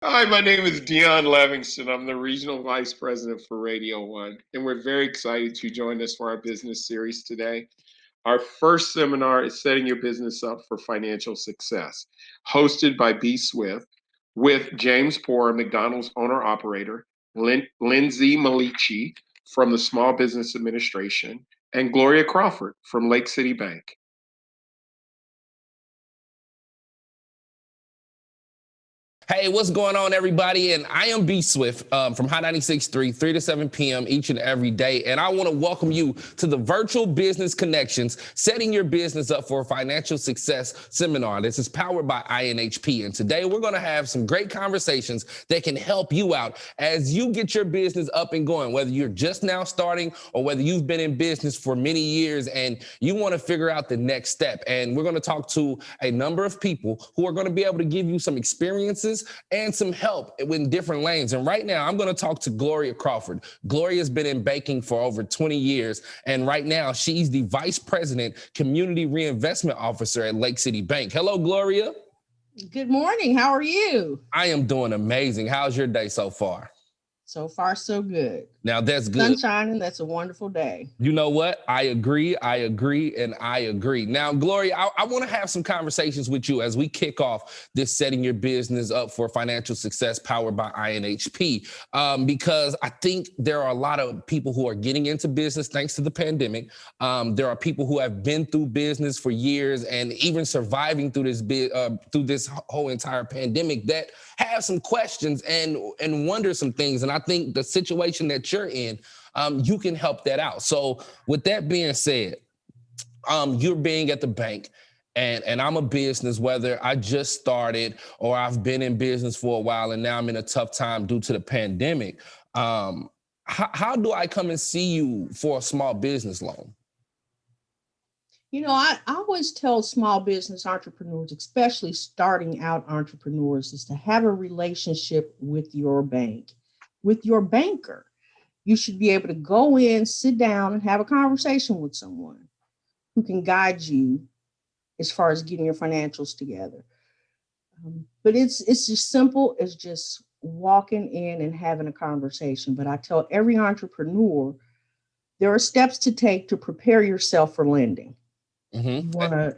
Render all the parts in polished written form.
Hi, my name is Dion Livingston. I'm the Regional Vice President for Radio One, and we're very excited you joined us for our business series today. Our first seminar is Setting Your Business Up for Financial Success, hosted by B. Swift, with James Poore, McDonald's owner-operator, Lindsay Maliqi from the Small Business Administration, and Gloria Crawford from Lake City Bank. Hey, what's going on, everybody? And I am B Swift from Hot 96.3, 3 to 7 p.m. each and every day. And I want to welcome you to the Virtual Business Connections, Setting Your Business Up for Financial Success seminar. This is powered by INHP. And today we're going to have some great conversations that can help you out as you get your business up and going, whether you're just now starting or whether you've been in business for many years and you want to figure out the next step. And we're going to talk to a number of people who are going to be able to give you some experiences and some help in different lanes. And right now, I'm going to talk to Gloria Crawford. Gloria's been in banking for over 20 years, and right now, she's the Vice President, Community Reinvestment Officer at Lake City Bank. Hello, Gloria. Good morning. How are you? I am doing amazing. How's your day so far? So far, so good. Now, that's good. Sun shining, that's a wonderful day. You know what? I agree, and I agree. Now, Gloria, I want to have some conversations with you as we kick off this Setting Your Business Up for Financial Success powered by INHP, because I think there are a lot of people who are getting into business thanks to the pandemic. There are people who have been through business for years and even surviving through this whole entire pandemic that have some questions and wonder some things. And I think the situation that you're in, you can help that out. So with that being said, you're being at the bank and I'm a business, whether I just started or I've been in business for a while and now I'm in a tough time due to the pandemic. How do I come and see you for a small business loan? You know, I always tell small business entrepreneurs, especially starting out entrepreneurs, is to have a relationship with your bank, with your banker. You should be able to go in, sit down, and have a conversation with someone who can guide you as far as getting your financials together. But it's just simple as just walking in and having a conversation. But I tell every entrepreneur, there are steps to take to prepare yourself for lending. Mm-hmm.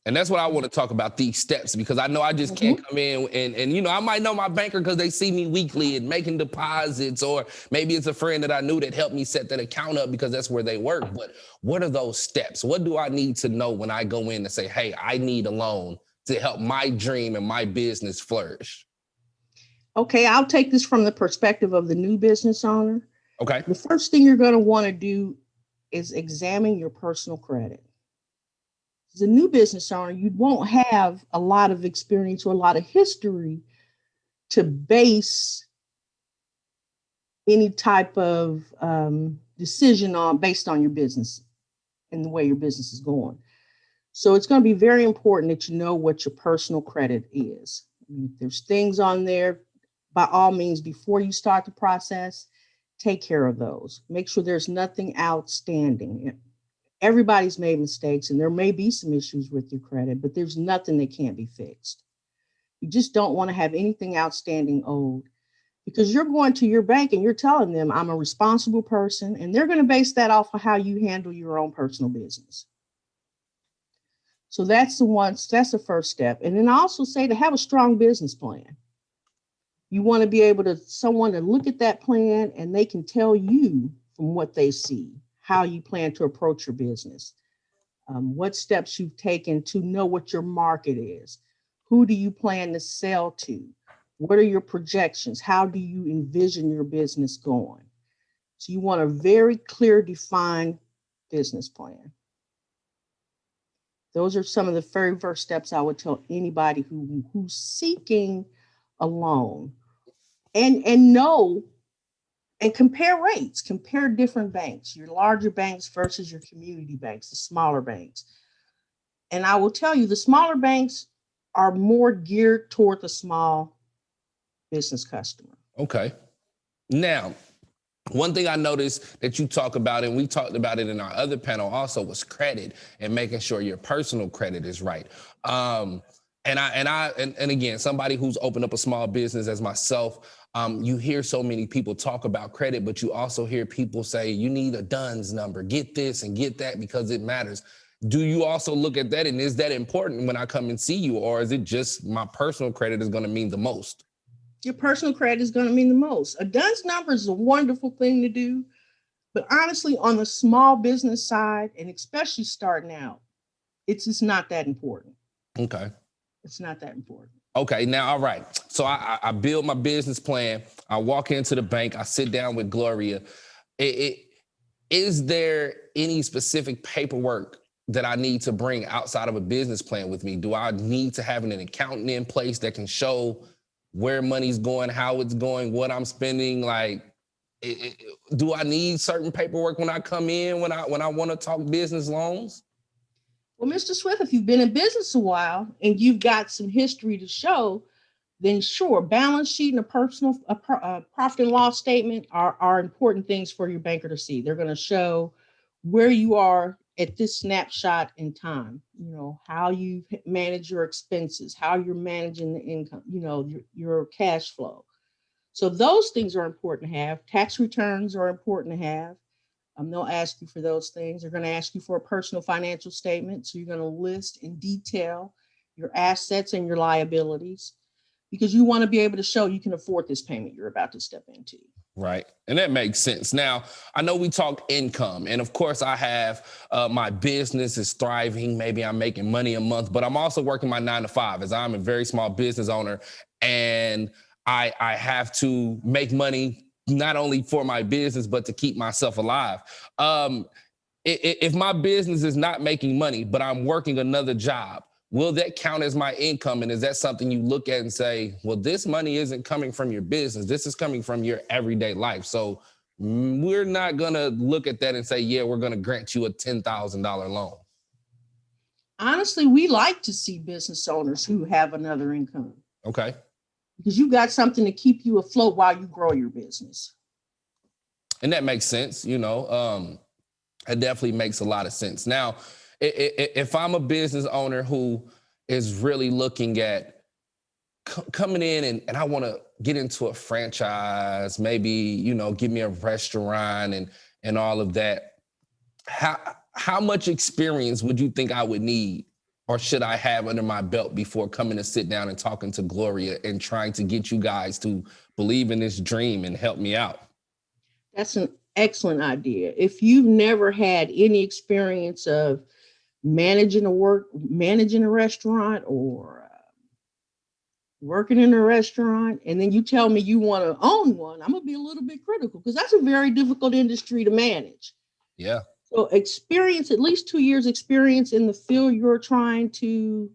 And that's what I want to talk about, these steps, because I know I just can't come in and you know, I might know my banker because they see me weekly and making deposits, or maybe it's a friend that I knew that helped me set that account up because that's where they work. But what are those steps? What do I need to know when I go in and say, hey, I need a loan to help my dream and my business flourish? Okay, I'll take this from the perspective of the new business owner. Okay. The first thing you're going to want to do is examine your personal credit. As a new business owner, you won't have a lot of experience or a lot of history to base any type of decision on based on your business and the way your business is going. So it's going to be very important that you know what your personal credit is. If there's things on there, by all means, before you start the process, take care of those. Make sure there's nothing outstanding. Everybody's made mistakes and there may be some issues with your credit, but there's nothing that can't be fixed. You just don't want to have anything outstanding owed, because you're going to your bank and you're telling them I'm a responsible person, and they're going to base that off of how you handle your own personal business. So that's the first step. And then I also say to have a strong business plan. You want to be able to someone to look at that plan and they can tell you from what they see how you plan to approach your business, what steps you've taken to know what your market is, who do you plan to sell to, what are your projections, how do you envision your business going. So you want a very clear, defined business plan. Those are some of the very first steps I would tell anybody who's seeking a loan, and know and compare rates, compare different banks, your larger banks versus your community banks, the smaller banks. And I will tell you, the smaller banks are more geared toward the small business customer. Okay. Now, one thing I noticed that you talk about, and we talked about it in our other panel also, was credit and making sure your personal credit is right. And again, somebody who's opened up a small business as myself, you hear so many people talk about credit, but you also hear people say you need a DUNS number, get this and get that because it matters. Do you also look at that, and is that important when I come and see you, or is it just my personal credit is going to mean the most? Your personal credit is going to mean the most. A DUNS number is a wonderful thing to do, but honestly, on the small business side, and especially starting out, it's just not that important. Okay. It's not that important. Okay, now, all right. So I build my business plan. I walk into the bank. I sit down with Gloria. Is there any specific paperwork that I need to bring outside of a business plan with me? Do I need to have an accountant in place that can show where money's going, how it's going, what I'm spending? Like, do I need certain paperwork when I come in, when I want to talk business loans? Well, Mr. Swift, if you've been in business a while and you've got some history to show, then sure, balance sheet and a profit and loss statement are important things for your banker to see. They're going to show where you are at this snapshot in time, you know, how you manage your expenses, how you're managing the income, you know, your cash flow. So those things are important to have. Tax returns are important to have. They'll ask you for those things. They're going to ask you for a personal financial statement. So you're going to list in detail your assets and your liabilities, because you want to be able to show you can afford this payment you're about to step into. Right. And that makes sense. Now, I know we talk income, and of course I have my business is thriving. Maybe I'm making money a month, but I'm also working my 9 to 5 as I'm a very small business owner, and I have to make money not only for my business, but to keep myself alive. If my business is not making money, but I'm working another job, will that count as my income? And is that something you look at and say, well, this money isn't coming from your business. This is coming from your everyday life. So we're not going to look at that and say, yeah, we're going to grant you a $10,000 loan. Honestly, we like to see business owners who have another income. Okay. Because you've got something to keep you afloat while you grow your business. And that makes sense. You know, it definitely makes a lot of sense. Now, if I'm a business owner who is really looking at coming in and I want to get into a franchise, maybe, you know, give me a restaurant and all of that, how much experience would you think I would need, or should I have under my belt before coming to sit down and talking to Gloria and trying to get you guys to believe in this dream and help me out? That's an excellent idea. If you've never had any experience of managing a restaurant or working in a restaurant, and then you tell me you want to own one, I'm going to be a little bit critical, because that's a very difficult industry to manage. Yeah. So experience, at least 2 years experience in the field you're trying to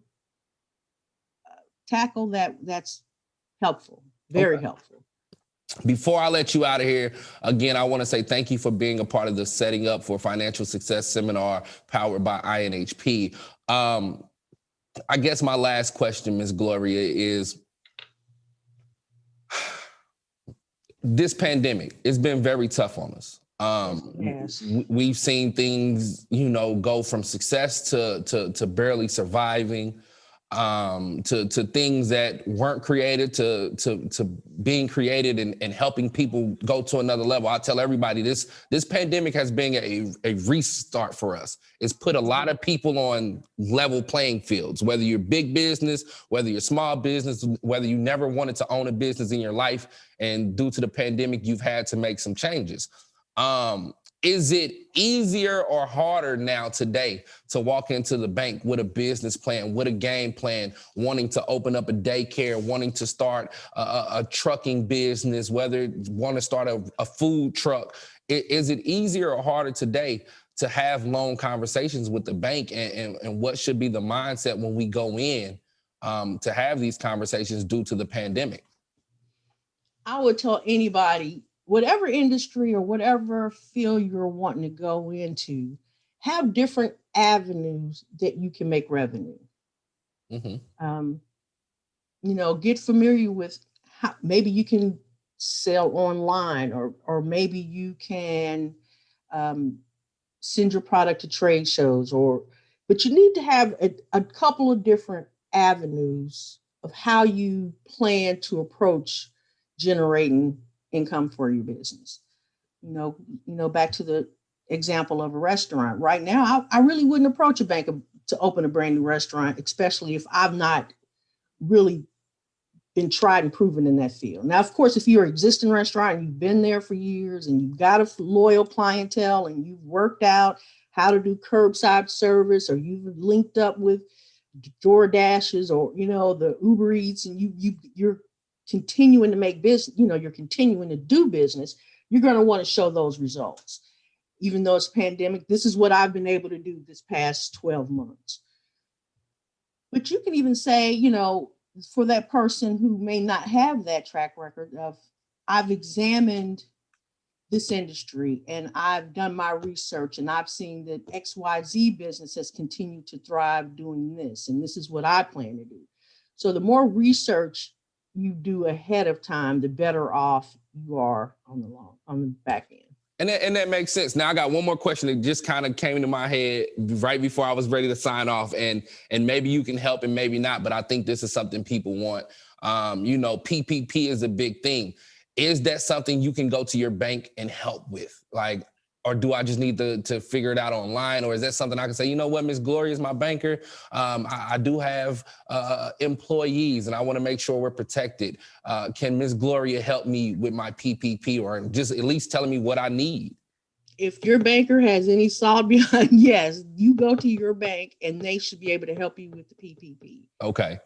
tackle, that's helpful, very helpful. Before I let you out of here, again, I want to say thank you for being a part of the Setting Up for Financial Success seminar powered by INHP. I guess my last question, Ms. Gloria, is this pandemic, it's been very tough on us. Yes. We've seen things, you know, go from success to barely surviving, to things that weren't created to being created and helping people go to another level. I tell everybody this pandemic has been a restart for us. It's put a lot of people on level playing fields, whether you're big business, whether you're small business, whether you never wanted to own a business in your life, and due to the pandemic, you've had to make some changes. Is it easier or harder now today to walk into the bank with a business plan, with a game plan, wanting to open up a daycare, wanting to start a trucking business, whether you want to start a food truck? Is it easier or harder today to have loan conversations with the bank, and what should be the mindset when we go in to have these conversations due to the pandemic? I would tell anybody, whatever industry or whatever field you're wanting to go into, have different avenues that you can make revenue. Mm-hmm. You know, get familiar with how maybe you can sell online, or maybe you can send your product to trade shows, but you need to have a couple of different avenues of how you plan to approach generating income for your business. Back to the example of a restaurant. Right now, I really wouldn't approach a bank to open a brand new restaurant, especially if I've not really been tried and proven in that field. Now, of course, if you're an existing restaurant and you've been there for years and you've got a loyal clientele and you've worked out how to do curbside service, or you've linked up with DoorDashes or, the Uber Eats, and you're continuing to make business, you're continuing to do business, you're going to want to show those results. Even though it's a pandemic, this is what I've been able to do this past 12 months. But you can even say, for that person who may not have that track record of, I've examined this industry and I've done my research and I've seen that XYZ business has continued to thrive doing this, and this is what I plan to do. So the more research you do ahead of time, the better off you are on the back end. And that makes sense. Now I got one more question that just kind of came into my head right before I was ready to sign off, and maybe you can help and maybe not, but I think this is something people want. PPP is a big thing. Is that something you can go to your bank and help with? Or do I just need to figure it out online? Or is that something I can say, you know what, Miss Gloria is my banker. I do have employees and I want to make sure we're protected. Can Miss Gloria help me with my PPP, or just at least telling me what I need? If your banker has any solid behind, yes, you go to your bank and they should be able to help you with the PPP. Okay.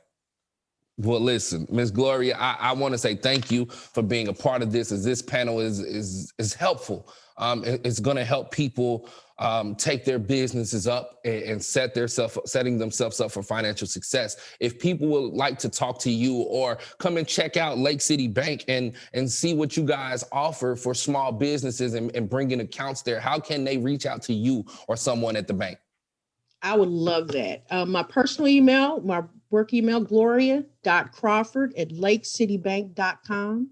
Well, listen, Miss Gloria, I want to say thank you for being a part of this, as this panel is helpful. It's going to help people take their businesses up and setting themselves up for financial success. If people would like to talk to you or come and check out Lake City Bank and see what you guys offer for small businesses and bringing accounts there, how can they reach out to you or someone at the bank? I would love that. My personal email, my work email, gloria.crawford@lakecitybank.com.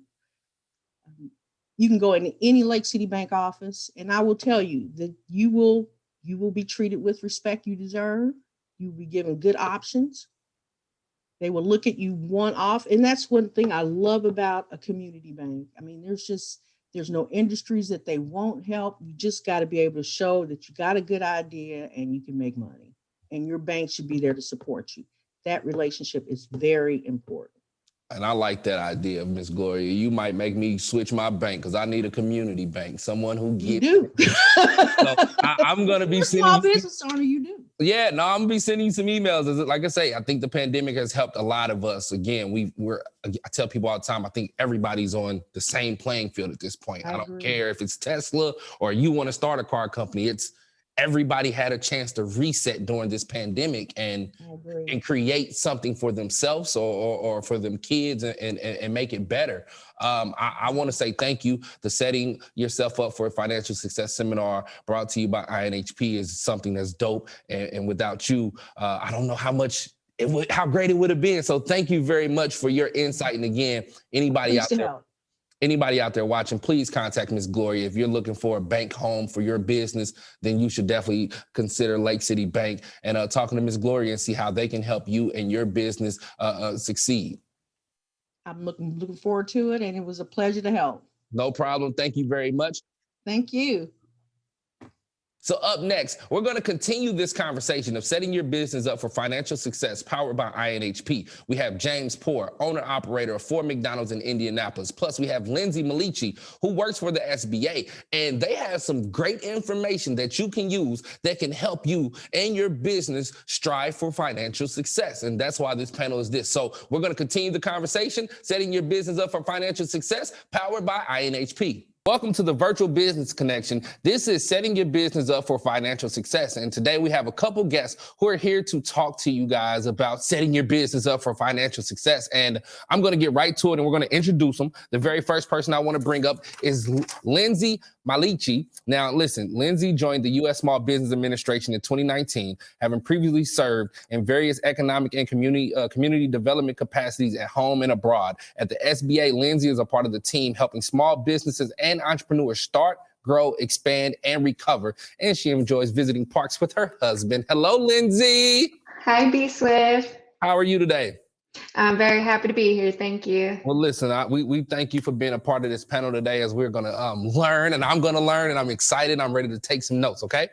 You can go into any Lake City Bank office, and I will tell you that you will be treated with respect you deserve. You will be given good options. They will look at you one off. And that's one thing I love about a community bank. I mean, there's no industries that they won't help. You just got to be able to show that you got a good idea and you can make money. And your bank should be there to support you. That relationship is very important. And I like that idea, Miss Gloria. You might make me switch my bank because I need a community bank, someone who gets. You do. So I'm going to be sending. Small business owner, you do. Yeah, no, I'm going to be sending you some emails. Like I say, I think the pandemic has helped a lot of us. Again, I tell people all the time, I think everybody's on the same playing field at this point. I don't care if it's Tesla or you want to start a car company. Everybody had a chance to reset during this pandemic and create something for themselves or for them kids and make it better. I want to say thank you. The Setting Yourself Up for Financial Success seminar brought to you by INHP is something that's dope. And without you, I don't know how great it would have been. So thank you very much for your insight. And again, anybody out there watching, please contact Ms. Gloria. If you're looking for a bank home for your business, then you should definitely consider Lake City Bank and talking to Ms. Gloria and see how they can help you and your business succeed. I'm looking forward to it, and it was a pleasure to help. No problem. Thank you very much. Thank you. So up next, we're going to continue this conversation of setting your business up for financial success, powered by INHP. We have James Poore, owner-operator of 4 McDonald's in Indianapolis. Plus, we have Lindsay Maliqi, who works for the SBA, and they have some great information that you can use that can help you and your business strive for financial success. And that's why this panel is this. So we're going to continue the conversation, setting your business up for financial success, powered by INHP. Welcome to the Virtual Business Connection. This is setting your business up for financial success. And today we have a couple guests who are here to talk to you guys about setting your business up for financial success. And I'm going to get right to it, and we're going to introduce them. The very first person I want to bring up is Lindsay Maliqi. Now, listen, Lindsay joined the U.S. Small Business Administration in 2019, having previously served in various economic and community development capacities at home and abroad. At the SBA, Lindsay is a part of the team helping small businesses and entrepreneurs start, grow, expand, and recover. And she enjoys visiting parks with her husband. Hello, Lindsay. Hi, B Swift. How are you today? I'm very happy to be here. Thank you. Well, listen, we thank you for being a part of this panel today as we're going to learn, and I'm going to learn, and I'm excited. I'm ready to take some notes, okay?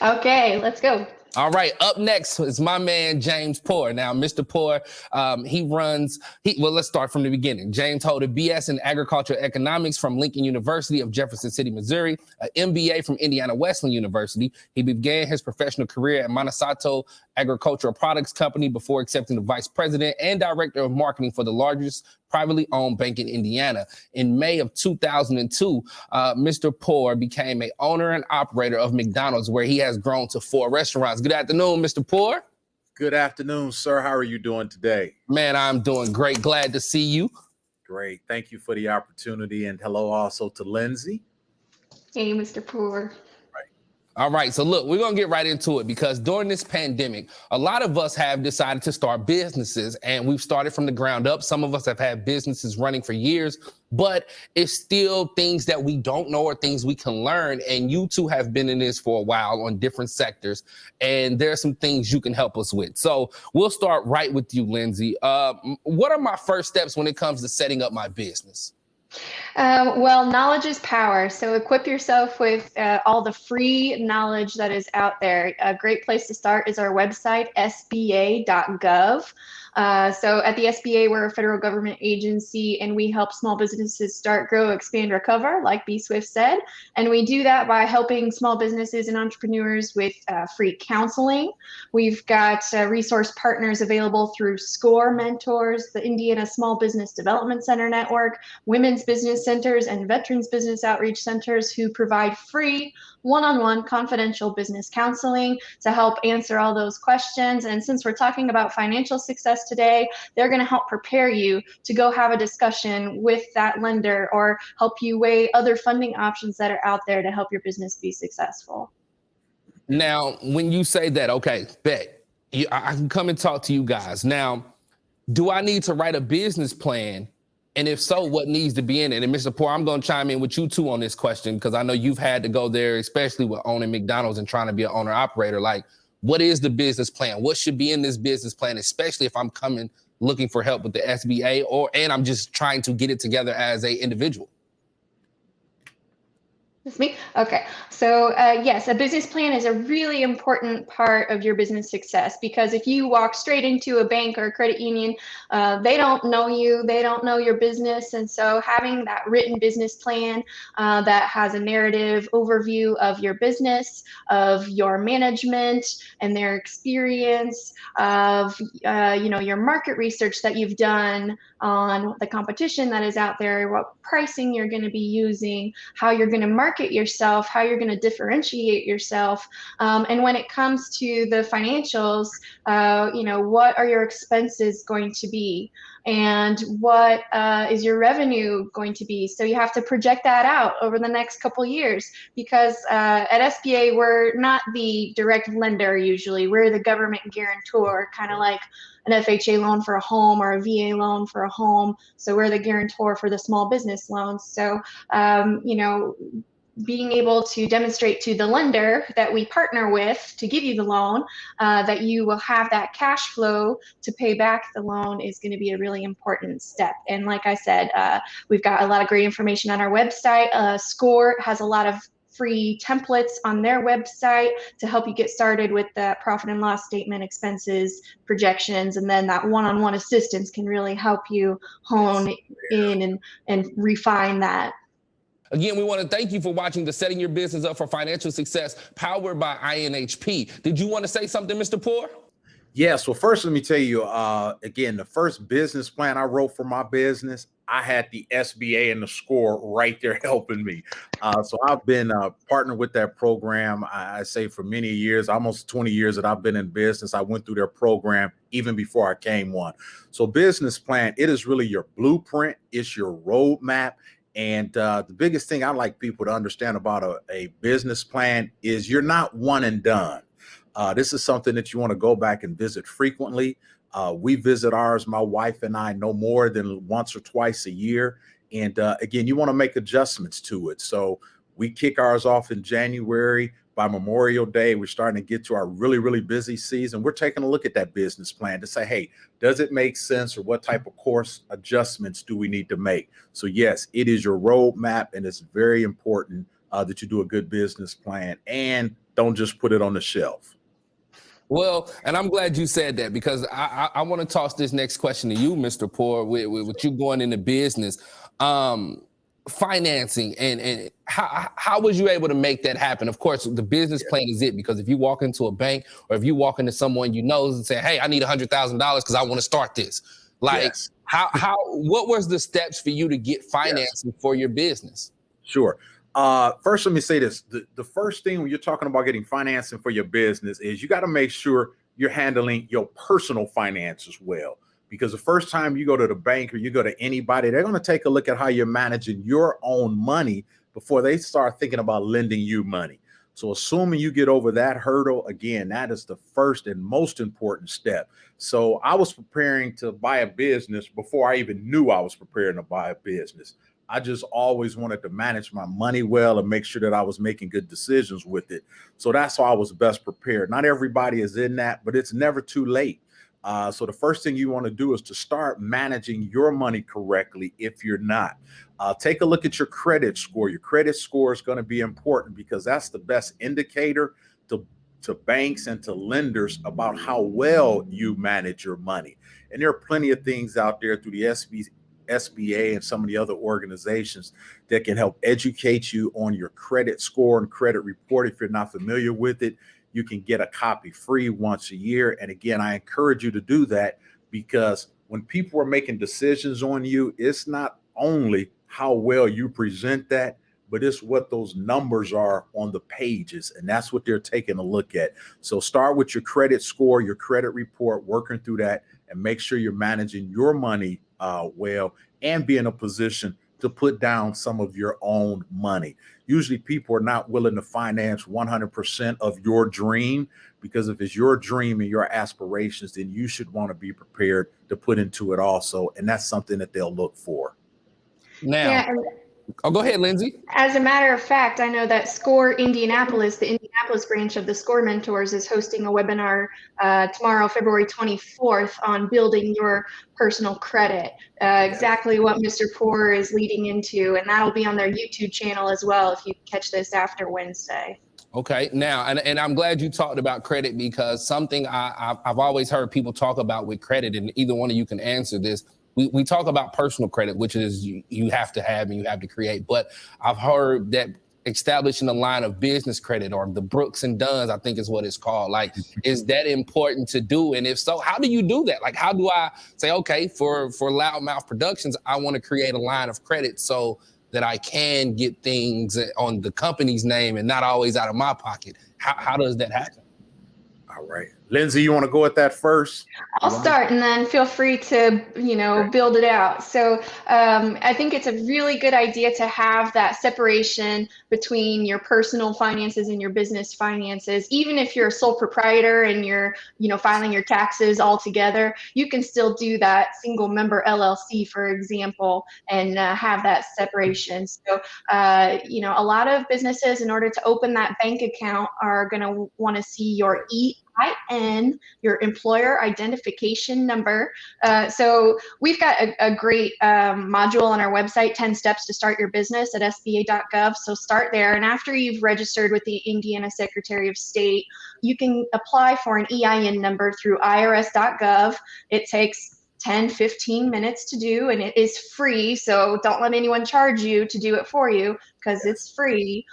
Okay, let's go. All right, up next is my man, James Poore. Now, Mr. Poore, let's start from the beginning. James hold a BS in agricultural economics from Lincoln University of Jefferson City, Missouri, an MBA from Indiana Wesleyan University. He began his professional career at Monsanto Agricultural Products Company before accepting the vice president and director of marketing for the largest privately owned bank in Indiana. In May of 2002, Mr. Poore became an owner and operator of McDonald's, where he has grown to 4 restaurants. Good afternoon, Mr. Poore. Good afternoon, sir. How are you doing today? Man, I'm doing great. Glad to see you. Great. Thank you for the opportunity. And hello also to Lindsay. Hey, Mr. Poore. All right, so look, we're going to get right into it because during this pandemic, a lot of us have decided to start businesses, and we've started from the ground up. Some of us have had businesses running for years, but it's still things that we don't know or things we can learn. And you two have been in this for a while on different sectors, and there are some things you can help us with. So we'll start right with you, Lindsay. What are my first steps when it comes to setting up my business? Well, knowledge is power. So equip yourself with all the free knowledge that is out there. A great place to start is our website, sba.gov. So at the SBA, we're a federal government agency, and we help small businesses start, grow, expand, recover, like B Swift said. And we do that by helping small businesses and entrepreneurs with free counseling. We've got resource partners available through SCORE Mentors, the Indiana Small Business Development Center Network, Women's Business Centers, and Veterans Business Outreach Centers, who provide free one-on-one confidential business counseling to help answer all those questions. And since we're talking about financial success today, they're going to help prepare you to go have a discussion with that lender or help you weigh other funding options that are out there to help your business be successful. Now, when you say that, okay, bet, I can come and talk to you guys. Now, do I need to write a business plan? And if so, what needs to be in it? And Mr. Poore, I'm going to chime in with you too on this question, because I know you've had to go there, especially with owning McDonald's and trying to be an owner operator. Like, what is the business plan? What should be in this business plan, especially if I'm coming looking for help with the SBA and I'm just trying to get it together as an individual? That's me? Okay. So yes, a business plan is a really important part of your business success, because if you walk straight into a bank or a credit union, they don't know you, they don't know your business. And so having that written business plan that has a narrative overview of your business, of your management and their experience, of your market research that you've done on the competition that is out there, what pricing you're going to be using, how you're going to market yourself, how you're going to differentiate yourself. And when it comes to the financials, what are your expenses going to be? And what is your revenue going to be? So you have to project that out over the next couple years, because at SBA, we're not the direct lender usually. We're the government guarantor, kind of like an FHA loan for a home or a VA loan for a home. So we're the guarantor for the small business loans. So, being able to demonstrate to the lender that we partner with to give you the loan, that you will have that cash flow to pay back the loan is going to be a really important step. And like I said, we've got a lot of great information on our website. SCORE has a lot of free templates on their website to help you get started with the profit and loss statement, expenses, projections, and then that one-on-one assistance can really help you hone in and refine that. Again, we want to thank you for watching the Setting Your Business Up for Financial Success, powered by INHP. Did you want to say something, Mr. Poore? Yes. Well, first, let me tell you, again, the first business plan I wrote for my business, I had the SBA and the SCORE right there helping me. So I've been partnered with that program, I say, for many years, almost 20 years that I've been in business. I went through their program even before I came one. So business plan, it is really your blueprint. It's your roadmap. And the biggest thing I like people to understand about a business plan is you're not one and done. This is something that you want to go back and visit frequently. We visit ours, my wife and I, no more than once or twice a year. And again, you want to make adjustments to it. So We kick ours off in January. By Memorial Day, we're starting to get to our really, really busy season. We're taking a look at that business plan to say, hey, does it make sense, or what type of course adjustments do we need to make? So yes, it is your roadmap, and it's very important that you do a good business plan and don't just put it on the shelf. Well, and I'm glad you said that, because I want to toss this next question to you, Mr. Poore, with you going into business. Financing and how was you able to make that happen? Of course, the business plan is it, because if you walk into a bank or if you walk into someone you know and say, hey, I need $100,000 because I want to start this. Like, what was the steps for you to get financing for your business? Sure. First, let me say this. The first thing when you're talking about getting financing for your business is you got to make sure you're handling your personal finances well. Because the first time you go to the bank or you go to anybody, they're going to take a look at how you're managing your own money before they start thinking about lending you money. So assuming you get over that hurdle, again, that is the first and most important step. So I was preparing to buy a business before I even knew I was preparing to buy a business. I just always wanted to manage my money well and make sure that I was making good decisions with it. So that's how I was best prepared. Not everybody is in that, but it's never too late. So the first thing you want to do is to start managing your money correctly. If you're not, take a look at your credit score. Your credit score is going to be important because that's the best indicator to banks and to lenders about how well you manage your money. And there are plenty of things out there through the SBA and some of the other organizations that can help educate you on your credit score and credit report. If you're not familiar with it, you can get a copy free once a year. And again, I encourage you to do that, because when people are making decisions on you, it's not only how well you present that, but it's what those numbers are on the pages. And that's what they're taking a look at. So start with your credit score, your credit report, working through that, and make sure you're managing your money well, and be in a position to put down some of your own money. Usually people are not willing to finance 100% of your dream, because if it's your dream and your aspirations, then you should want to be prepared to put into it also. And that's something that they'll look for. Now, go ahead, Lindsay. As a matter of fact, I know that SCORE Indianapolis, the Indianapolis branch of the SCORE Mentors, is hosting a webinar tomorrow, February 24th, on building your personal credit. Exactly what Mr. Poore is leading into, and that'll be on their YouTube channel as well if you catch this after Wednesday. Okay, now, and I'm glad you talked about credit, because something I've always heard people talk about with credit, and either one of you can answer this. We talk about personal credit, which is you have to have and you have to create. But I've heard that establishing a line of business credit, or the Brooks and Duns, I think is what it's called. Like, is that important to do? And if so, how do you do that? Like, how do I say, okay, for Loudmouth Productions, I want to create a line of credit so that I can get things on the company's name and not always out of my pocket? How does that happen? All right. Lindsay, you want to go at that first? I'll start, and then feel free to, build it out. So I think it's a really good idea to have that separation between your personal finances and your business finances. Even if you're a sole proprietor and you're, filing your taxes all together, you can still do that single member LLC, for example, and have that separation. So, a lot of businesses, in order to open that bank account, are going to want to see your EIN, your employer identification number. So we've got a great module on our website, 10 steps to start your business, at sba.gov. So start there. And after you've registered with the Indiana Secretary of State, you can apply for an EIN number through irs.gov. It takes 10-15 minutes to do, and it is free. So don't let anyone charge you to do it for you, because it's free.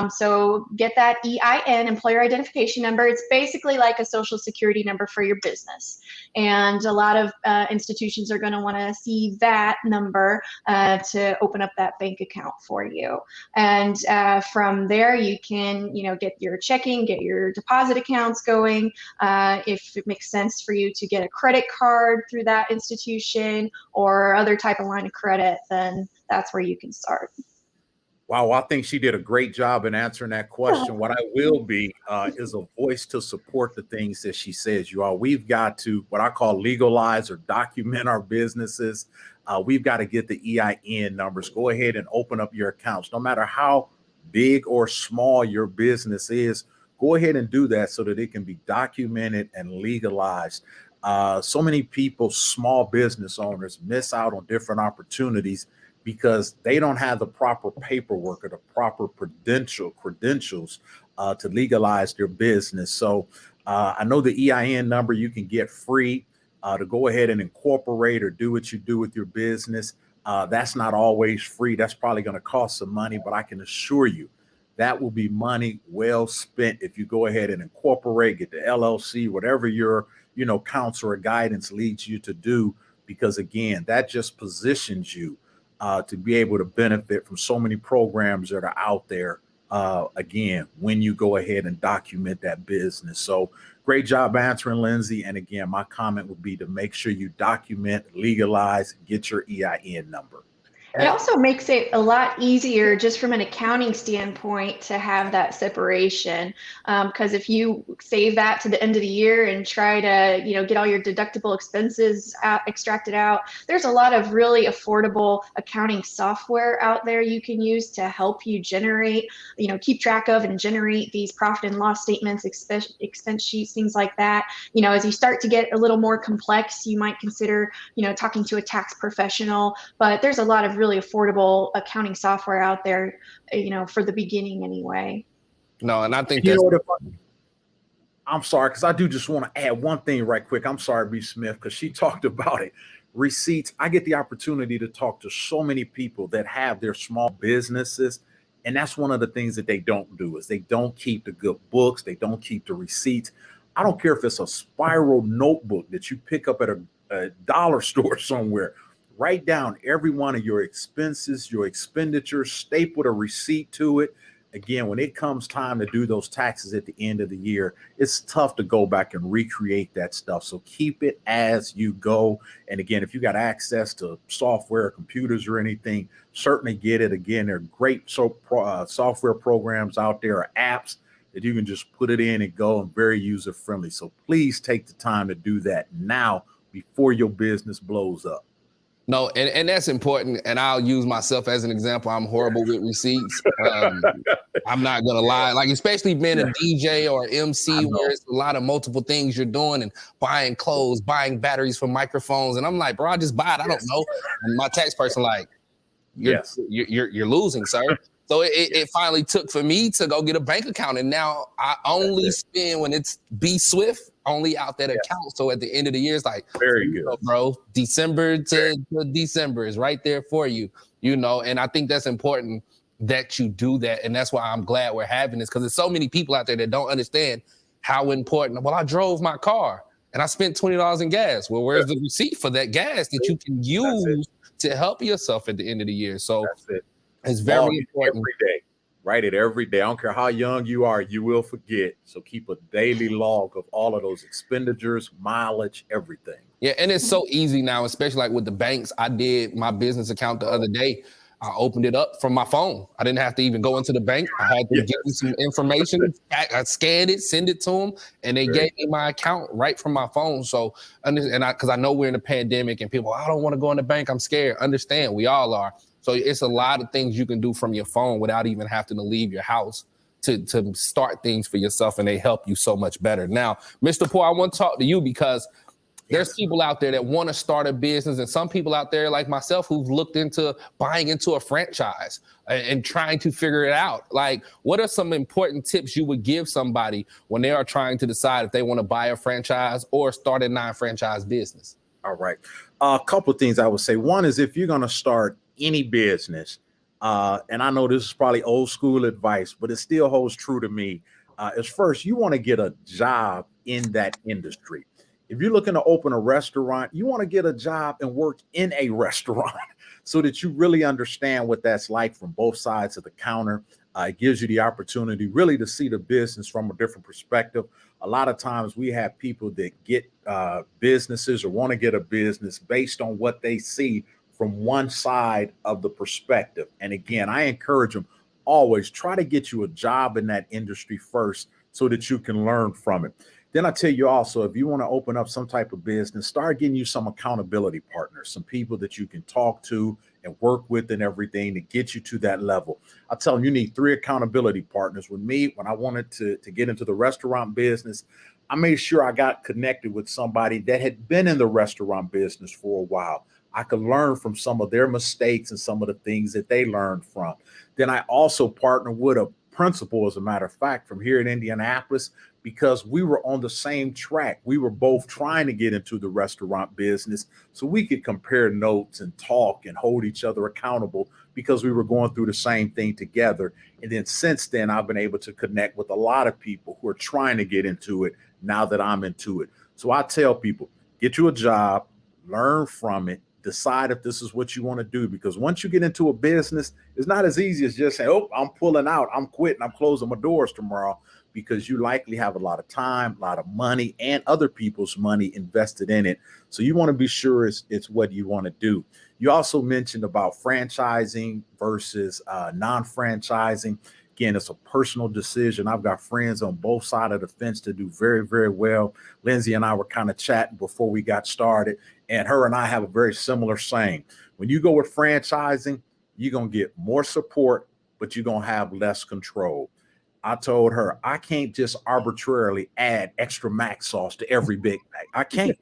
So get that EIN, employer identification number. It's basically like a social security number for your business. And a lot of institutions are going to want to see that number to open up that bank account for you. And from there, you can, get your checking, get your deposit accounts going. If it makes sense for you to get a credit card through that institution or other type of line of credit, then that's where you can start. Wow, I think she did a great job in answering that question. What I will be is a voice to support the things that she says. You all, we've got to, what I call, legalize or document our businesses. We've got to get the EIN numbers. Go ahead and open up your accounts. No matter how big or small your business is, go ahead and do that so that it can be documented and legalized. So many people, small business owners, miss out on different opportunities because they don't have the proper paperwork or the proper credentials to legalize their business. So I know the EIN number you can get free to go ahead and incorporate or do what you do with your business. That's not always free. That's probably going to cost some money, but I can assure you that will be money well spent if you go ahead and incorporate, get the LLC, whatever your counsel or guidance leads you to do, because again, that just positions you to be able to benefit from so many programs that are out there. Again, when you go ahead and document that business. So great job answering, Lindsay. And again, my comment would be to make sure you document, legalize, get your EIN number. It also makes it a lot easier just from an accounting standpoint to have that separation. Because if you save that to the end of the year and try to, get all your deductible expenses extracted out, there's a lot of really affordable accounting software out there you can use to help you generate, keep track of and generate these profit and loss statements, expense sheets, things like that. As you start to get a little more complex, you might consider, talking to a tax professional, but there's a lot of really affordable accounting software out there, for the beginning anyway. No, and I think I'm sorry, because I do just want to add one thing right quick. I'm sorry, B. Smith, because she talked about it. Receipts. I get the opportunity to talk to so many people that have their small businesses. And that's one of the things that they don't do is they don't keep the good books. They don't keep the receipts. I don't care if it's a spiral notebook that you pick up at a dollar store somewhere. Write down every one of your expenses, your expenditures, staple a receipt to it. Again, when it comes time to do those taxes at the end of the year, it's tough to go back and recreate that stuff. So keep it as you go. And again, if you got access to software, computers or anything, certainly get it. Again, there are great software programs out there, or apps that you can just put it in and go, and very user friendly. So please take the time to do that now before your business blows up. No, and that's important. And I'll use myself as an example. I'm horrible with receipts. I'm not gonna lie. Like, especially being a DJ or MC, where it's a lot of multiple things you're doing and buying clothes, buying batteries for microphones. And I'm like, bro, I just buy it. I don't know. And my tax person like, you're losing, sir. So it finally took for me to go get a bank account. And now I only spend when it's be Swift only out that account. So at the end of the year, it's like, very good, bro, December to December is right there for you, and I think that's important that you do that. And that's why I'm glad we're having this, because there's so many people out there that don't understand how important. Well, I drove my car and I spent $20 in gas. Well, where's the receipt for that gas that you can use to help yourself at the end of the year? So it's very important. Every day. Write it every day. I don't care how young you are, you will forget. So keep a daily log of all of those expenditures, mileage, everything. Yeah, and it's so easy now, especially like with the banks. I did my business account the other day. I opened it up from my phone. I didn't have to even go into the bank. I had to get me some information. I scanned it, send it to them, and they gave me my account right from my phone. So, because I know we're in a pandemic and people, I don't want to go in the bank. I'm scared. Understand, we all are. So it's a lot of things you can do from your phone without even having to leave your house to start things for yourself, and they help you so much better. Now, Mr. Poore, I want to talk to you because there's people out there that want to start a business, and some people out there like myself who've looked into buying into a franchise and trying to figure it out. Like, what are some important tips you would give somebody when they are trying to decide if they want to buy a franchise or start a non-franchise business? All right. A couple of things I would say. One is, if you're going to start any business, and I know this is probably old school advice, but it still holds true to me, is first, you want to get a job in that industry. If you're looking to open a restaurant, you want to get a job and work in a restaurant so that you really understand what that's like from both sides of the counter. It gives you the opportunity really to see the business from a different perspective. A lot of times we have people that get businesses or want to get a business based on what they see from one side of the perspective. And again, I encourage them, always try to get you a job in that industry first so that you can learn from it. Then I tell you also, if you want to open up some type of business, start getting you some accountability partners, some people that you can talk to and work with and everything to get you to that level. I tell them you need 3 accountability partners. With me, when I wanted to get into the restaurant business, I made sure I got connected with somebody that had been in the restaurant business for a while. I could learn from some of their mistakes and some of the things that they learned from. Then I also partnered with a principal, as a matter of fact, from here in Indianapolis, because we were on the same track. We were both trying to get into the restaurant business so we could compare notes and talk and hold each other accountable because we were going through the same thing together. And then since then, I've been able to connect with a lot of people who are trying to get into it now that I'm into it. So I tell people, get you a job, learn from it, decide if this is what you want to do, because once you get into a business, it's not as easy as just saying, oh, I'm pulling out, I'm quitting, I'm closing my doors tomorrow, because you likely have a lot of time, a lot of money, and other people's money invested in it. So you want to be sure it's what you want to do. You also mentioned about franchising versus non-franchising. Again, it's a personal decision. I've got friends on both sides of the fence that do very, very well. Lindsay and I were kind of chatting before we got started, and her and I have a very similar saying. When you go with franchising, you're going to get more support, but you're going to have less control. I told her, I can't just arbitrarily add extra mac sauce to every Big Mac. I can't.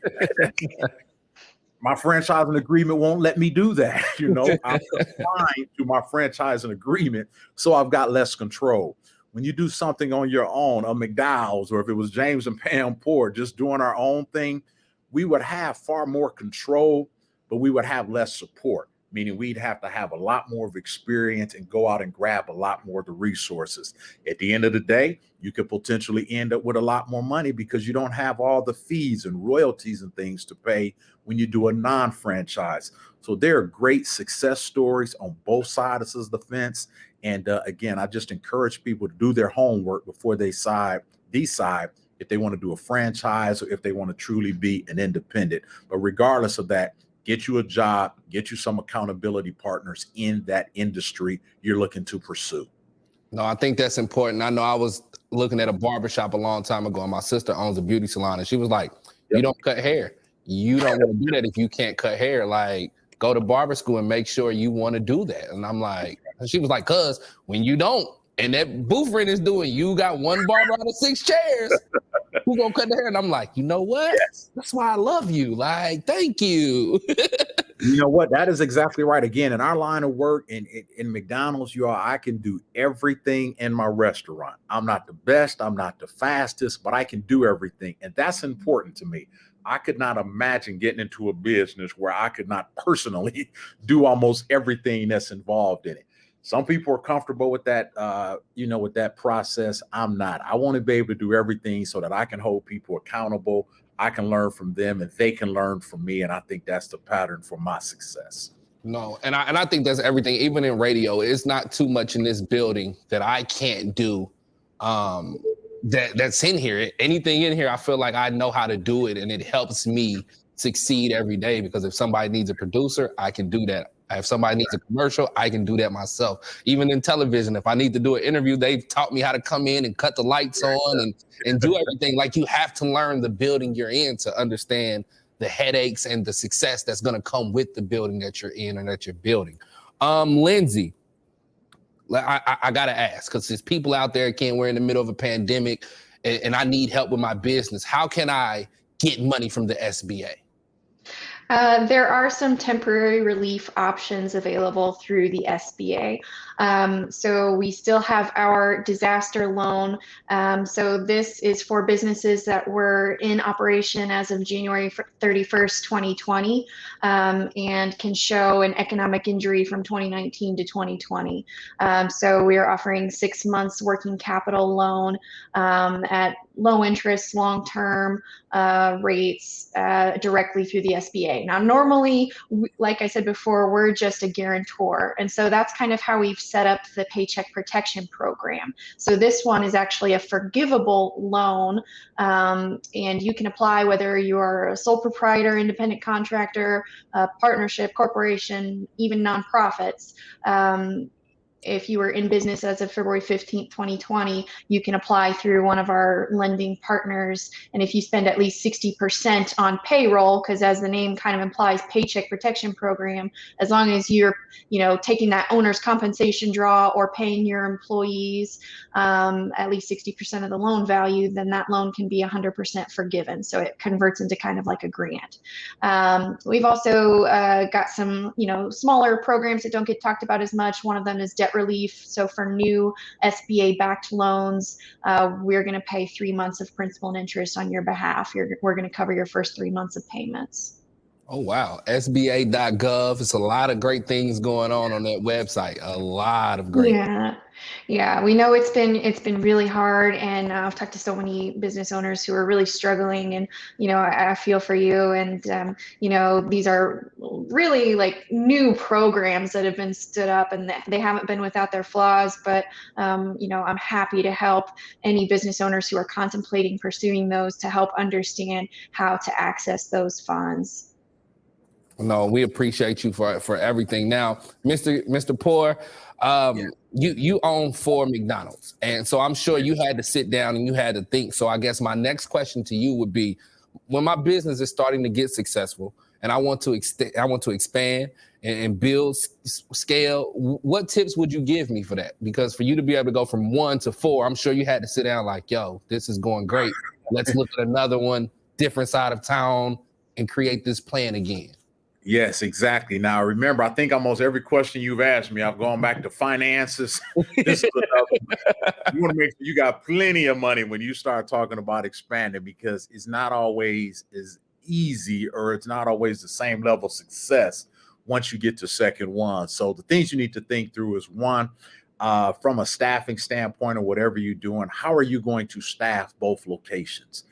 My franchising agreement won't let me do that. You know, I'm confined to my franchising agreement, so I've got less control. When you do something on your own, a McDonald's, or if it was James and Pam Poore, just doing our own thing, we would have far more control, but we would have less support, meaning we'd have to have a lot more of experience and go out and grab a lot more of the resources. At the end of the day, you could potentially end up with a lot more money because you don't have all the fees and royalties and things to pay when you do a non-franchise. So there are great success stories on both sides of the fence. And again, I just encourage people to do their homework before they decide if they want to do a franchise or if they want to truly be an independent. But regardless of that, get you a job, get you some accountability partners in that industry you're looking to pursue. No, I think that's important. I know I was looking at a barbershop a long time ago, and my sister owns a beauty salon, and she was like, you don't cut hair. You don't want to do that if you can't cut hair. Like, go to barber school and make sure you want to do that. And I'm like, and she was like, cuz when you don't, and that booth rent is doing, you got one barber out of 6 chairs, who gonna cut the hair? And I'm like, you know what? Yes. That's why I love you. Like, thank you. You know what? That is exactly right. Again, in our line of work in McDonald's, I can do everything in my restaurant. I'm not the best, I'm not the fastest, but I can do everything. And that's important to me. I could not imagine getting into a business where I could not personally do almost everything that's involved in it. Some people are comfortable with that, with that process. I'm not. I want to be able to do everything so that I can hold people accountable. I can learn from them and they can learn from me. And I think that's the pattern for my success. No, and I think that's everything. Even in radio, it's not too much in this building that I can't do. That's in here. Anything in here, I feel like I know how to do it, and it helps me succeed every day. Because if somebody needs a producer, I can do that. If somebody needs a commercial, I can do that myself. Even in television, if I need to do an interview, they've taught me how to come in and cut the lights on and do everything. Like, you have to learn the building you're in to understand the headaches and the success that's going to come with the building that you're in and that you're building. Lindsay, I got to ask, because there's people out there, we're in the middle of a pandemic and I need help with my business. How can I get money from the SBA? There are some temporary relief options available through the SBA. So we still have our disaster loan. So this is for businesses that were in operation as of January 31st, 2020, and can show an economic injury from 2019 to 2020. So we are offering 6 months working capital loan at low interest, long-term rates directly through the SBA. Now, normally, like I said before, we're just a guarantor. And so that's kind of how we've set up the Paycheck Protection Program. So this one is actually a forgivable loan, and you can apply whether you're a sole proprietor, independent contractor, partnership, corporation, even nonprofits. if you were in business as of February 15th, 2020, you can apply through one of our lending partners. And if you spend at least 60% on payroll, because as the name kind of implies, paycheck protection program, as long as you're, taking that owner's compensation draw or paying your employees at least 60% of the loan value, then that loan can be 100% forgiven. So it converts into kind of like a grant. We've also got some, smaller programs that don't get talked about as much. One of them is debt relief. So for new SBA-backed loans, we're going to pay 3 months of principal and interest on your behalf. We're going to cover your first 3 months of payments. Oh, wow. SBA.gov. It's a lot of great things going on that website. A lot of great. Yeah. We know it's been really hard, and I've talked to so many business owners who are really struggling, and I feel for you. And these are really like new programs that have been stood up, and they haven't been without their flaws. But I'm happy to help any business owners who are contemplating pursuing those to help understand how to access those funds. No, we appreciate you for everything. Now, Mr. Poore, you own 4 McDonald's, and so I'm sure you had to sit down and you had to think. So I guess my next question to you would be, when my business is starting to get successful and I want to expand and build scale, what tips would you give me for that? Because for you to be able to go from 1 to 4, I'm sure you had to sit down like, yo, this is going great. Let's look at another one, different side of town, and create this plan again. Yes, exactly. Now, remember, I think almost every question you've asked me, I've gone back to finances. This is you want to make sure you got plenty of money when you start talking about expanding, because it's not always as easy, or it's not always the same level of success once you get to second one. So the things you need to think through is, one, from a staffing standpoint or whatever you're doing, how are you going to staff both locations?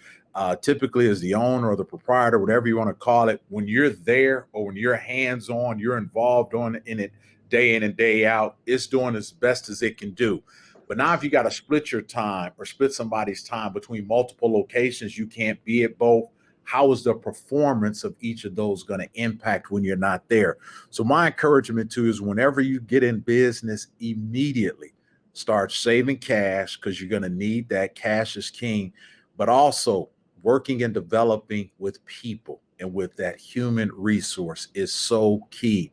Typically, as the owner or the proprietor, whatever you want to call it, when you're there or when you're hands-on, you're involved in it day in and day out, it's doing as best as it can do. But now if you got to split your time or split somebody's time between multiple locations, you can't be at both. How is the performance of each of those going to impact when you're not there? So my encouragement too is, whenever you get in business, immediately start saving cash, because you're going to need that. Cash is king. But also, working and developing with people and with that human resource is so key.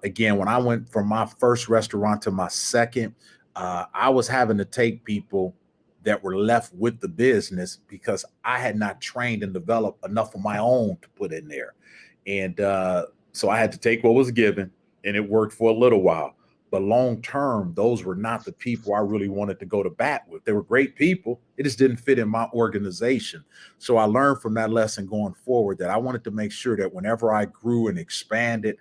Again, when I went from my first restaurant to my second, I was having to take people that were left with the business because I had not trained and developed enough of my own to put in there. And so I had to take what was given, and it worked for a little while. But long term, those were not the people I really wanted to go to bat with. They were great people. It just didn't fit in my organization. So I learned from that lesson going forward that I wanted to make sure that whenever I grew and expanded,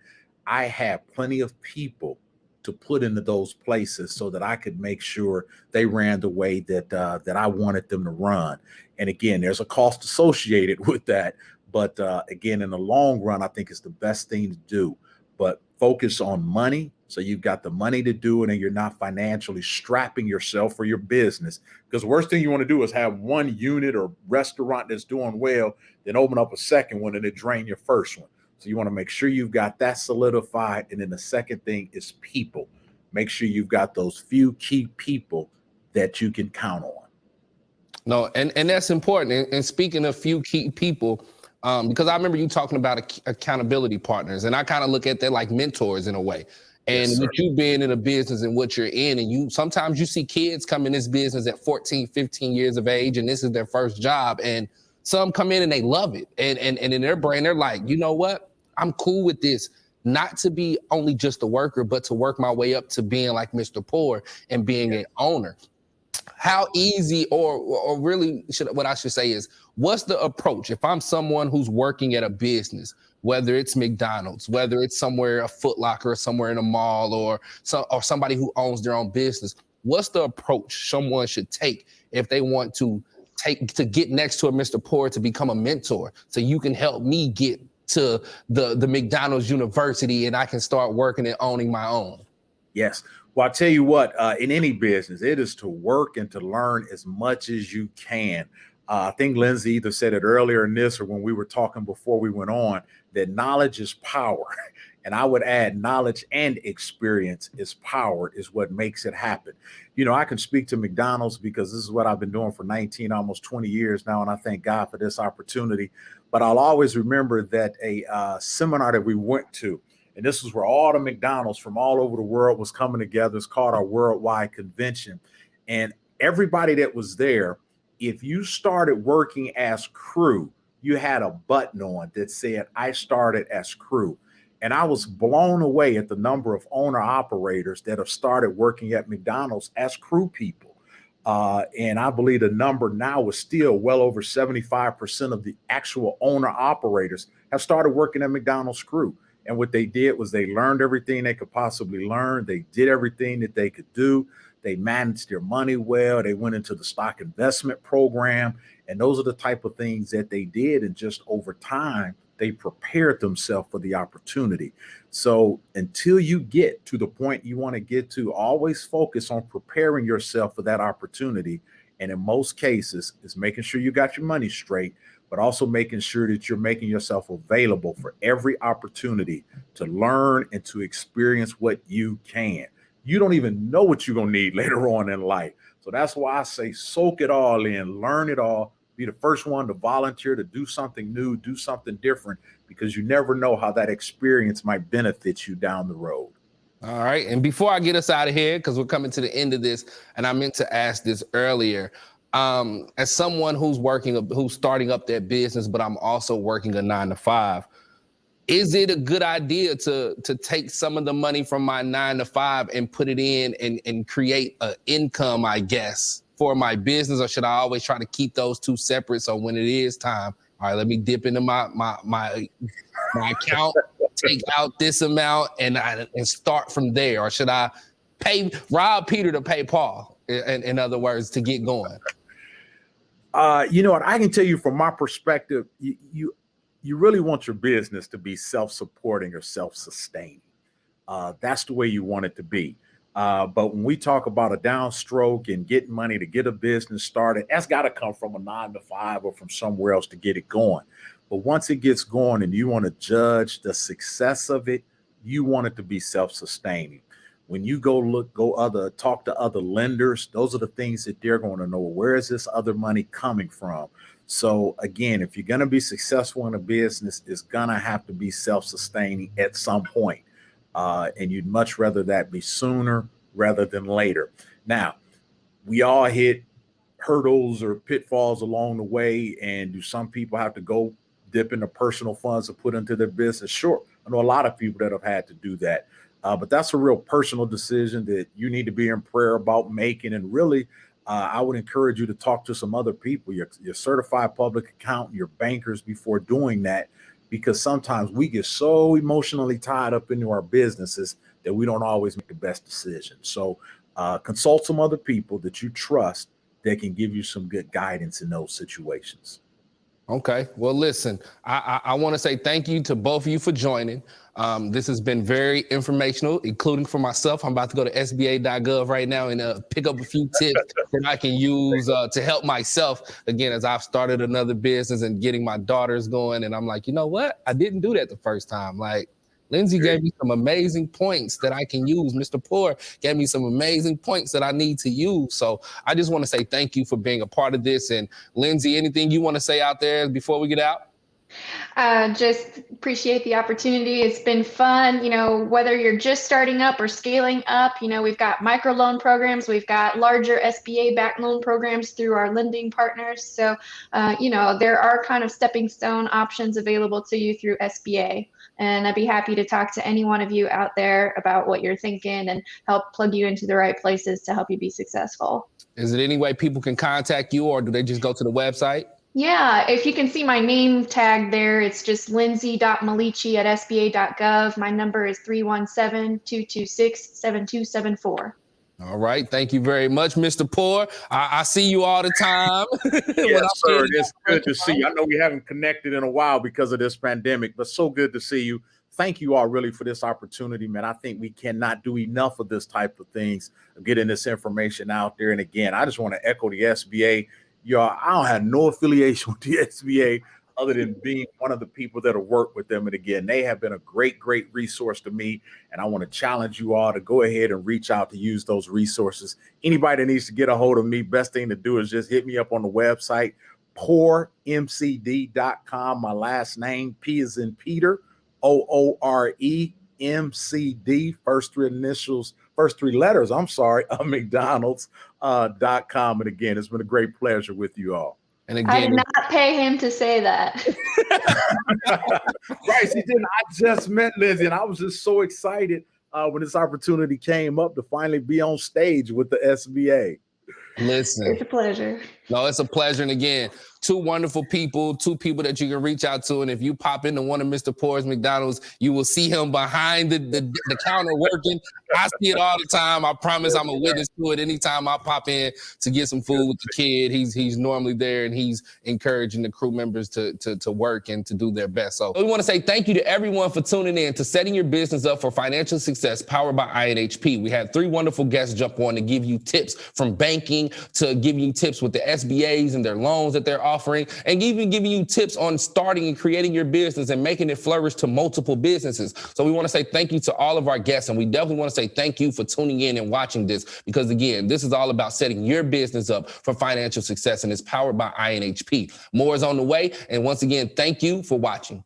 I had plenty of people to put into those places so that I could make sure they ran the way that I wanted them to run. And again, there's a cost associated with that. But again, in the long run, I think it's the best thing to do. But focus on money, so you've got the money to do it and you're not financially strapping yourself for your business. Because the worst thing you want to do is have one unit or restaurant that's doing well, then open up a second one and it drain your first one. So you want to make sure you've got that solidified. And then the second thing is people. Make sure you've got those few key people that you can count on. No, and that's important. And speaking of few key people, because I remember you talking about accountability partners, and I kind of look at that like mentors in a way. And with you being in a business and what you're in, and sometimes you see kids come in this business at 14, 15 years of age, and this is their first job. And some come in and they love it. And in their brain, they're like, you know what? I'm cool with this. Not to be only just a worker, but to work my way up to being like Mr. Poore and being an owner. How easy, or really what I should say is, what's the approach? If I'm someone who's working at a business, whether it's McDonald's, whether it's somewhere, a Foot Locker, or somewhere in a mall, or somebody who owns their own business, what's the approach someone should take if they want to get next to a Mr. Poore, to become a mentor, so you can help me get to the McDonald's University and I can start working and owning my own? Yes. Well, I'll tell you what, in any business, it is to work and to learn as much as you can. I think Lindsay either said it earlier in this or when we were talking before we went on, that knowledge is power. And I would add knowledge and experience is power, is what makes it happen. You know, I can speak to McDonald's because this is what I've been doing for 19, almost 20 years now. And I thank God for this opportunity. But I'll always remember that a seminar that we went to, and this is where all the McDonald's from all over the world was coming together. It's called our worldwide convention. And everybody that was there, if you started working as crew, you had a button on that said, I started as crew. And I was blown away at the number of owner operators that have started working at McDonald's as crew people. And I believe the number now is still well over 75% of the actual owner operators have started working at McDonald's crew. And what they did was they learned everything they could possibly learn. They did everything that they could do. They managed their money well. They went into the stock investment program. And those are the type of things that they did. And just over time, they prepared themselves for the opportunity. So until you get to the point you want to get to, always focus on preparing yourself for that opportunity. And in most cases, is making sure you got your money straight, but also making sure that you're making yourself available for every opportunity to learn and to experience what you can. You don't even know what you're going to need later on in life. So that's why I say soak it all in, learn it all. Be the first one to volunteer to do something new, do something different, because you never know how that experience might benefit you down the road. All right. And before I get us out of here, because we're coming to the end of this, and I meant to ask this earlier, as someone who's starting up their business, but I'm also working a 9-to-5, is it a good idea to take some of the money from my 9-to-5 and put it in and create an income, I guess, for my business? Or should I always try to keep those two separate? So when it is time, all right, let me dip into my account, take out this amount and start from there. Or should I rob Peter to pay Paul, in other words, to get going? You know what? I can tell you from my perspective, you really want your business to be self-supporting or self-sustaining. That's the way you want it to be. But when we talk about a downstroke and getting money to get a business started, that's got to come from a 9-to-5 or from somewhere else to get it going. But once it gets going and you want to judge the success of it, you want it to be self-sustaining. When you talk to other lenders, those are the things that they're going to know. Where is this other money coming from? So again, if you're going to be successful in a business, it's going to have to be self-sustaining at some point. And you'd much rather that be sooner rather than later. Now, we all hit hurdles or pitfalls along the way. And do some people have to go dip into personal funds to put into their business? Sure. I know a lot of people that have had to do that. But that's a real personal decision that you need to be in prayer about making. And really, I would encourage you to talk to some other people, your certified public accountant, your bankers before doing that, because sometimes we get so emotionally tied up into our businesses that we don't always make the best decisions. So consult some other people that you trust that can give you some good guidance in those situations. Okay. Well, listen, I want to say thank you to both of you for joining. This has been very informational, including for myself. I'm about to go to SBA.gov right now and pick up a few tips that I can use to help myself, again, as I've started another business and getting my daughters going. And I'm like, you know what? I didn't do that the first time. Like, Lindsay gave me some amazing points that I can use. Mr. Poore gave me some amazing points that I need to use. So I just want to say thank you for being a part of this. And Lindsay, anything you want to say out there before we get out? Just appreciate the opportunity. It's been fun, whether you're just starting up or scaling up. We've got microloan programs, we've got larger SBA backed loan programs through our lending partners. So, there are kind of stepping stone options available to you through SBA. And I'd be happy to talk to any one of you out there about what you're thinking and help plug you into the right places to help you be successful. Is it any way people can contact you, or do they just go to the website? Yeah, if you can see my name tag there, it's just lindsay.maliqi@sba.gov. My number is 317-226-7274. All right. Thank you very much, Mr. Poore. I see you all the time. Yes, sir. It's good to see you. I know we haven't connected in a while because of this pandemic, but so good to see you. Thank you all really for this opportunity, man. I think we cannot do enough of this type of things, of getting this information out there. And again, I just want to echo the SBA. Y'all, I don't have no affiliation with the SBA other than being one of the people that have worked with them. And again, they have been a great resource to me. And I want to challenge you all to go ahead and reach out to use those resources. Anybody that needs to get a hold of me, best thing to do is just hit me up on the website, pooremcd.com. My last name, P is in Peter, OOREMCD, first three letters, of McDonald's.com. And again, it's been a great pleasure with you all. And I again, did not pay him to say that. Right, she didn't. I just met Lindsay, and I was just so excited when this opportunity came up to finally be on stage with the SBA. listen. It's a pleasure. No, it's a pleasure. And again, two wonderful people, two people that you can reach out to. And if you pop into one of Mr. Poore's McDonald's, you will see him behind the counter working. I see it all the time. I promise I'm a witness to it. Anytime I pop in to get some food with the kid, he's normally there, and he's encouraging the crew members to work and to do their best. So we want to say thank you to everyone for tuning in to Setting Your Business Up for Financial Success, powered by INHP. We had three wonderful guests jump on to give you tips from banking, to give you tips with the SBAs and their loans that they're offering, and even giving you tips on starting and creating your business and making it flourish to multiple businesses. So we want to say thank you to all of our guests, and we definitely want to say thank you for tuning in and watching this, because again, this is all about setting your business up for financial success, and it's powered by INHP. More is on the way, and once again, thank you for watching.